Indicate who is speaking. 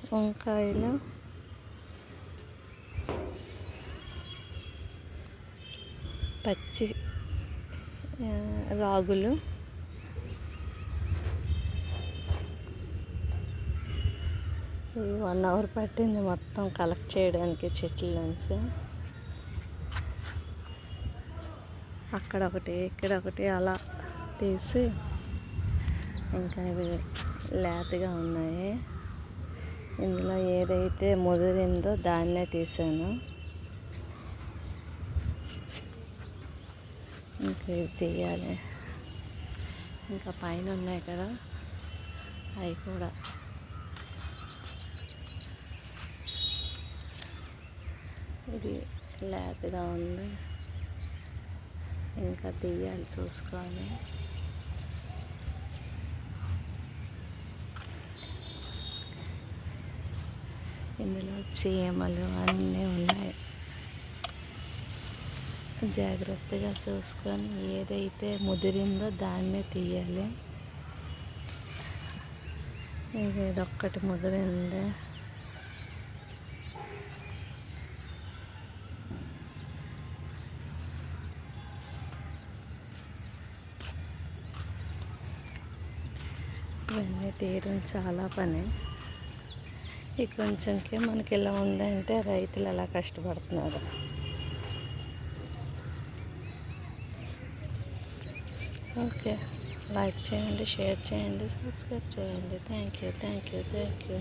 Speaker 1: వంకాయలు, పచ్చి రాగులు, 1 అవర్ పట్టింది మొత్తం కలెక్ట్ చేయడానికి చెట్ల నుంచి. అక్కడ ఒకటి ఇక్కడ ఒకటి అలా తీసి, ఇంకా ఇవి లేతగా ఉన్నాయి. ఇందులో ఏదైతే ముదిరిందో దాన్నే తీసాను. ఇంకా ఇవి తీయాలి. ఇంకా పైన ఉన్నాయి కదా, అవి కూడా. ఇది లేతగా ఉంది, ఇంకా తీయాలి చూసుకొని. ఇందులో చీమలు అన్నీ ఉన్నాయి. జాగ్రత్తగా చూసుకొని ఏదైతే ముదిరిందో దాన్నే తీయాలి. ఇదొక్కటి ముదిరింది. ఇవన్నీ తీయడం చాలా పని. ఈ కొంచెంకే మనకి ఇలా ఉందంటే రైతులు ఎలా కష్టపడుతున్నారు. ఓకే, లైక్ చేయండి, షేర్ చేయండి, సబ్స్క్రైబ్ చేయండి. Thank you.